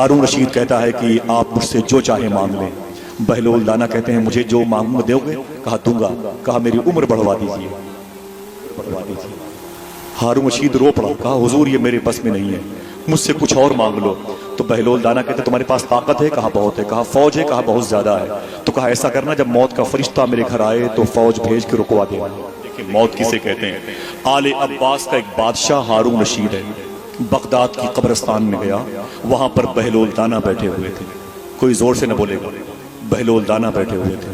ہارون رشید کہتا ہے کہ آپ مجھ سے جو چاہے مانگ لیں۔ بہلول دانا کہتے ہیں مجھے جو مانگوں دو گے؟ کہا دوں گا۔ کہا میری عمر بڑھوا دیجیے، بڑھوا دیجیے۔ ہارون رشید رو پڑا، کہا حضور یہ میرے بس میں نہیں ہے، مجھ سے کچھ اور مانگ لو۔ تو بہلول دانا کہتے تمہارے پاس طاقت ہے؟ کہا بہت ہے۔ کہا فوج ہے؟ کہا بہت زیادہ ہے۔ تو کہا ایسا کرنا جب موت کا فرشتہ میرے گھر آئے تو فوج بھیج کے رکوا دینا۔ دیکھیں موت کسے کہتے ہیں؟ آل عباس کا ایک بادشاہ ہارون رشید ہے، بغداد کی قبرستان میں گیا، وہاں پر بہلول دانا بیٹھے ہوئے تھے۔ کوئی زور سے نہ بولے گا، بہلول دانا بیٹھے ہوئے تھے،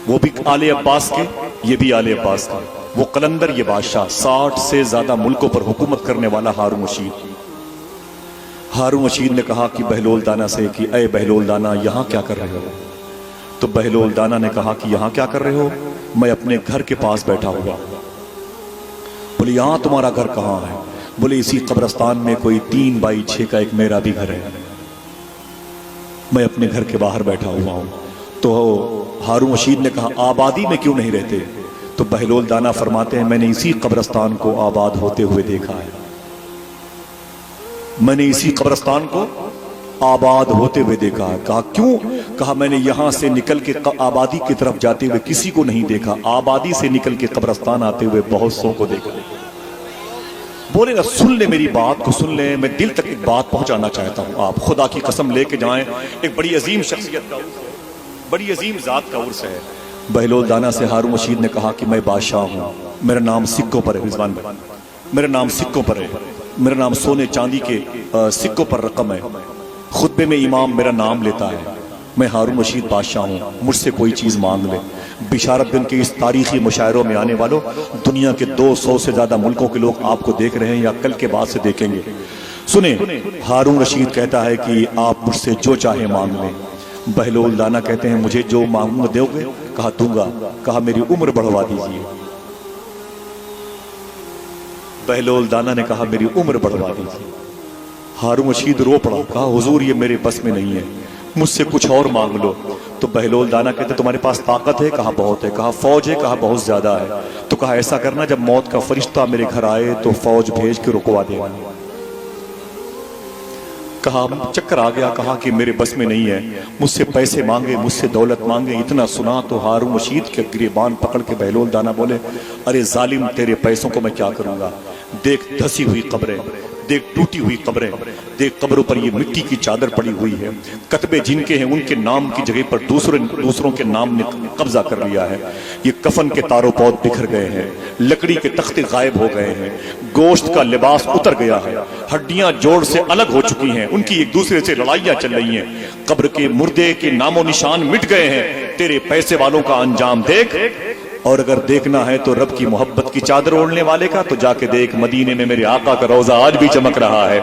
وہ بھی آل عباس کے، یہ بھی آل عباس کا، وہ قلندر یہ بادشاہ، 60 سے زیادہ ملکوں پر حکومت کرنے والا ہارون رشید۔ ہارون رشید نے کہا کہ بہلول دانا سے کہ اے بہلول دانا یہاں کیا کر رہے ہو؟ تو بہلول دانا نے کہا کہ یہاں کیا کر رہے ہو؟ میں اپنے گھر کے پاس بیٹھا ہوا۔ بولے یہاں تمہارا گھر کہاں ہے؟ بولے اسی قبرستان میں کوئی 3x6 کا ایک میرا بھی گھر ہے، میں اپنے گھر کے باہر بیٹھا ہوا ہوں۔ تو ہارون رشید نے کہا آبادی میں کیوں نہیں رہتے؟ تو بہلول دانا فرماتے ہیں میں نے اسی قبرستان کو آباد ہوتے ہوئے دیکھا ہے، میں نے اسی قبرستان کو آباد ہوتے ہوئے دیکھا ہے۔ کہا کیوں؟ کہا میں نے یہاں سے نکل کے آبادی کی طرف جاتے ہوئے کسی کو نہیں دیکھا، آبادی سے نکل کے قبرستان آتے ہوئے بہت سو کو دیکھا۔ بولے گا سن لے میری بات کو، سن لے، میں دل تک ایک بات پہنچانا چاہتا ہوں، آپ خدا کی قسم لے کے جائیں، ایک بڑی عظیم شخصیت کا عرس ہے، بڑی عظیم ذات کا عرس ہے۔ بہلول دانا سے ہارون رشید نے کہا کہ میں بادشاہ ہوں، میرا نام سکوں پر ہے، رضوان بھائی میرا نام سکوں پر ہے، میرا نام سونے چاندی کے سکوں پر رقم ہے، خطبے میں امام میرا نام لیتا ہے، میں ہارون رشید بادشاہ ہوں، مجھ سے کوئی چیز مانگ لے۔ بشارت دن کے اس تاریخی مشاعروں میں آنے والوں، دنیا کے 200 سے زیادہ ملکوں کے لوگ آپ کو دیکھ رہے ہیں یا کل کے بعد سے دیکھیں گے۔ سنیں ہارون رشید کہتا ہے کہ آپ مجھ سے جو چاہے مانگ لیں۔ بہلول دانا کہتے ہیں مجھے جو مانگوں دو گے؟ کہا دوں گا۔ کہا میری عمر بڑھوا دیجیے۔ بہلول دانا نے کہا میری عمر بڑھوا دیجیے۔ ہارون رشید رو پڑا، کہا حضور یہ میرے بس میں نہیں ہے، مجھ سے کچھ اور مانگ لو۔ تو بہلول دانا کہتے تمہارے پاس طاقت ہے؟ کہا بہت ہے۔ کہا فوج ہے؟ کہا بہت زیادہ ہے۔ تو کہا ایسا کرنا جب موت کا فرشتہ میرے گھر آئے تو فوج بھیج کے رکوا دینا۔ کہا چکر آ گیا، کہا کہ میرے بس میں نہیں ہے، مجھ سے پیسے مانگے، مجھ سے دولت مانگے۔ اتنا سنا تو ہارون رشید کے گریبان پکڑ کے بہلول دانا بولے ارے ظالم تیرے پیسوں کو میں کیا کروں گا؟ دیکھ دھسی ہوئی قبریں، دیکھ ٹوٹی ہوئی قبریں، دیکھ قبروں پر یہ مٹی کی چادر پڑی ہوئی ہے، کتبے جن کے ہیں ان کے نام کی جگہ پر دوسروں کے نام نے قبضہ کر لیا ہے، یہ کفن کے تارو پود بکھر گئے ہیں، لکڑی کے تختے غائب ہو گئے ہیں، گوشت کا لباس اتر گیا ہے، ہڈیاں جوڑ سے الگ ہو چکی ہیں، ان کی ایک دوسرے سے لڑائیاں چل رہی ہیں، قبر کے مردے کے نام و نشان مٹ گئے ہیں، تیرے پیسے والوں کا انجام دیکھ، اور اگر دیکھنا ہے تو رب کی محبت کی چادر اوڑھنے والے کا تو جا کے دیکھ مدینے میں میرے آقا کا روضہ آج بھی چمک رہا ہے،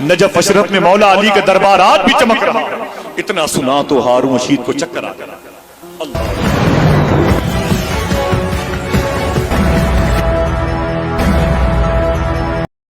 نجف اشرف میں مولا علی کا دربار آج بھی چمک رہا ہے۔ اتنا سنا تو ہارون رشید کو چکر آ گیا۔ اللہ